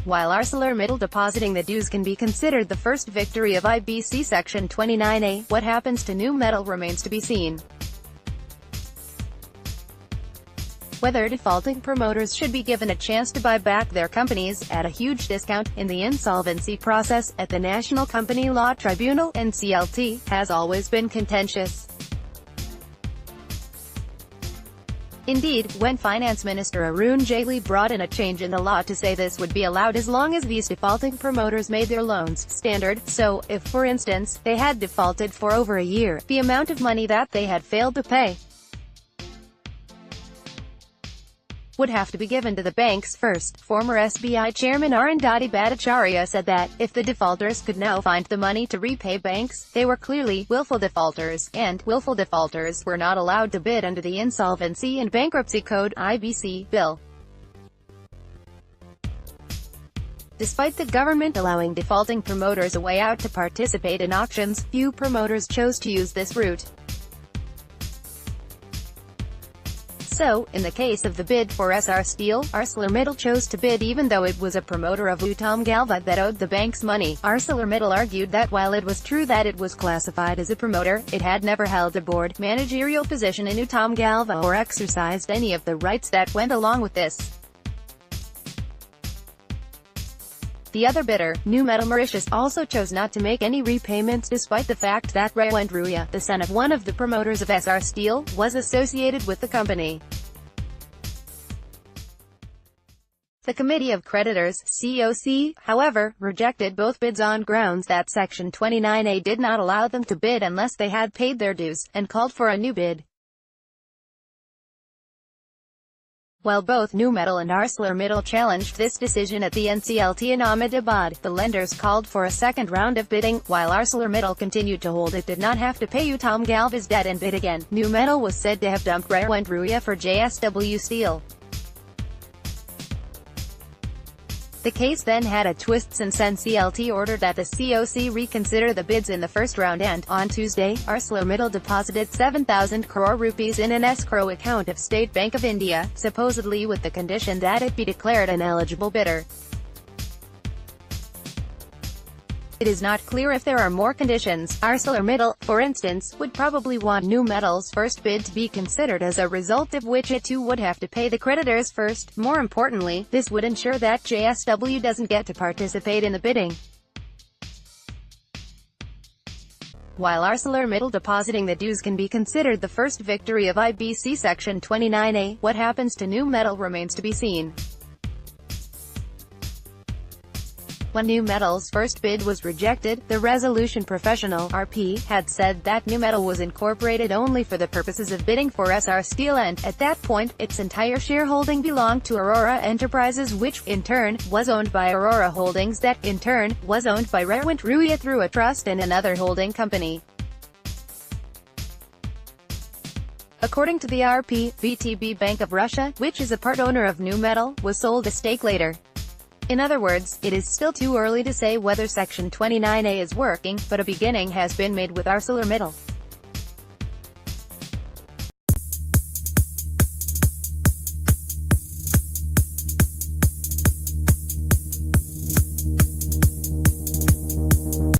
While ArcelorMittal depositing the dues can be considered the first victory of IBC Section 29A, what happens to New Metal remains to be seen. Whether defaulting promoters should be given a chance to buy back their companies, at a huge discount, in the insolvency process, at the National Company Law Tribunal, NCLT, has always been contentious. Indeed, when Finance Minister Arun Jaitley brought in a change in the law to say this would be allowed as long as these defaulting promoters made their loans standard, so, if for instance, they had defaulted for over a year, the amount of money that they had failed to pay would have to be given to the banks first. Former SBI Chairman Arundhati Bhattacharya said that, if the defaulters could now find the money to repay banks, they were clearly willful defaulters, and willful defaulters were not allowed to bid under the Insolvency and Bankruptcy Code (IBC) bill. Despite the government allowing defaulting promoters a way out to participate in auctions, few promoters chose to use this route. So, in the case of the bid for Essar Steel, ArcelorMittal chose to bid even though it was a promoter of Uttam Galva that owed the banks money. ArcelorMittal argued that while it was true that it was classified as a promoter, it had never held a board, managerial position in Uttam Galva or exercised any of the rights that went along with this. The other bidder, New Metal Mauritius, also chose not to make any repayments despite the fact that Rewent Ruya, the son of one of the promoters of Essar Steel, was associated with the company. The Committee of Creditors, COC, however, rejected both bids on grounds that Section 29A did not allow them to bid unless they had paid their dues, and called for a new bid. While both New Metal and ArcelorMittal challenged this decision at the NCLT in Ahmedabad, the lenders called for a second round of bidding, while ArcelorMittal continued to hold it did not have to pay Uttam Galva's debt and bid again. New Metal was said to have dumped Rewent Ruya for JSW Steel. The case then had a twist since NCLT ordered that the COC reconsider the bids in the first round and, on Tuesday, ArcelorMittal deposited 7,000 crore rupees in an escrow account of State Bank of India, supposedly with the condition that it be declared an eligible bidder. It is not clear if there are more conditions. ArcelorMittal, for instance, would probably want New Metal's first bid to be considered, as a result of which it too would have to pay the creditors first. More importantly, this would ensure that JSW doesn't get to participate in the bidding. While ArcelorMittal depositing the dues can be considered the first victory of IBC Section 29A, what happens to New Metal remains to be seen. When New Metal's first bid was rejected, the Resolution Professional (RP) had said that New Metal was incorporated only for the purposes of bidding for Essar Steel and, at that point, its entire shareholding belonged to Aurora Enterprises, which, in turn, was owned by Aurora Holdings that, in turn, was owned by Rewent Ruya through a trust and another holding company. According to the RP, VTB Bank of Russia, which is a part owner of New Metal, was sold a stake later. In other words, it is still too early to say whether Section 29A is working, but a beginning has been made with ArcelorMittal.